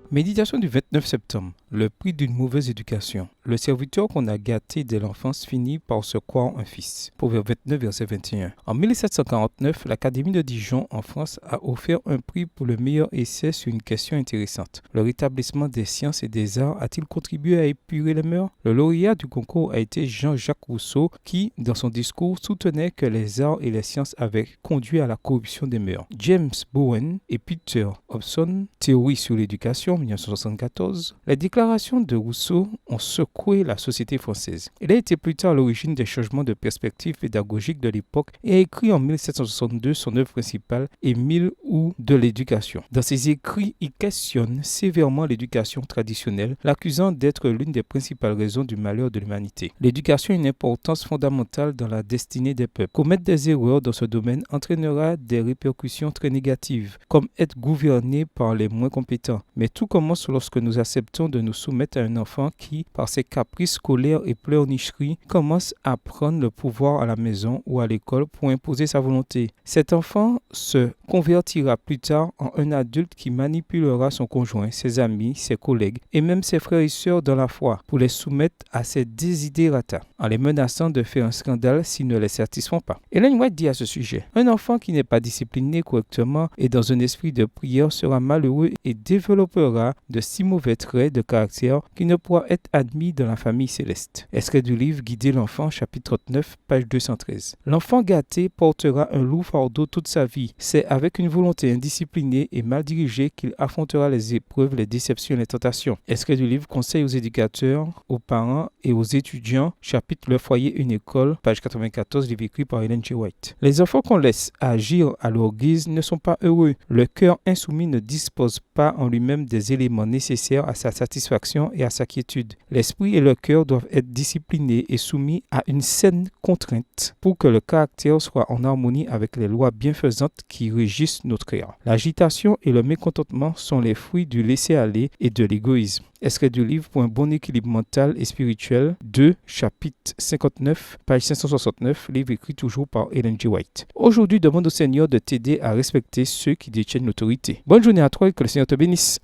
Méditation du 29 septembre. Le prix d'une mauvaise éducation. Le serviteur qu'on a gâté dès l'enfance finit par se croire un fils. Proverbe 29, verset 21. En 1749, l'Académie de Dijon, en France, a offert un prix pour le meilleur essai sur une question intéressante. Le rétablissement des sciences et des arts a-t-il contribué à épurer les mœurs? Le lauréat du concours a été Jean-Jacques Rousseau, qui, dans son discours, soutenait que les arts et les sciences avaient conduit à la corruption des mœurs. James Bowen et Peter Hobson, Théorie sur l'éducation, 1974, les déclarations de Rousseau ont secoué la société française. Il a été plus tard à l'origine des changements de perspective pédagogique de l'époque et a écrit en 1762 son œuvre principale, Émile ou de l'éducation. Dans ses écrits, il questionne sévèrement l'éducation traditionnelle, l'accusant d'être l'une des principales raisons du malheur de l'humanité. L'éducation a une importance fondamentale dans la destinée des peuples. Commettre des erreurs dans ce domaine entraînera des répercussions très négatives, comme être gouverné par les moins compétents. Mais tout commence lorsque nous acceptons de nous soumettre à un enfant qui, par ses caprices, colères et pleurnicheries, commence à prendre le pouvoir à la maison ou à l'école pour imposer sa volonté. Cet enfant se convertira plus tard en un adulte qui manipulera son conjoint, ses amis, ses collègues et même ses frères et sœurs dans la foi pour les soumettre à ses desiderata, en les menaçant de faire un scandale s'ils ne les satisfont pas. Ellen White dit à ce sujet: un enfant qui n'est pas discipliné correctement et dans un esprit de prière sera malheureux et développera de si mauvais traits de caractère qu'il ne pourra être admis dans la famille céleste. Extrait du livre Guider l'enfant, chapitre 39, page 213. L'enfant gâté portera un lourd fardeau toute sa vie. C'est avec une volonté indisciplinée et mal dirigée qu'il affrontera les épreuves, les déceptions et les tentations. Extrait du livre Conseil aux éducateurs, aux parents et aux étudiants, chapitre Le foyer, une école, page 94, livre écrit par Ellen G. White. Les enfants qu'on laisse agir à leur guise ne sont pas heureux. Le cœur insoumis ne dispose pas en lui-même des éléments nécessaires à sa satisfaction et à sa quiétude. L'esprit et le cœur doivent être disciplinés et soumis à une saine contrainte pour que le caractère soit en harmonie avec les lois bienfaisantes qui régissent notre cœur. L'agitation et le mécontentement sont les fruits du laisser-aller et de l'égoïsme. Extrait du livre Pour un bon équilibre mental et spirituel, 2, chapitre 59, page 569, livre écrit toujours par Ellen G. White. Aujourd'hui, demande au Seigneur de t'aider à respecter ceux qui détiennent l'autorité. Bonne journée à toi et que le Seigneur te bénisse.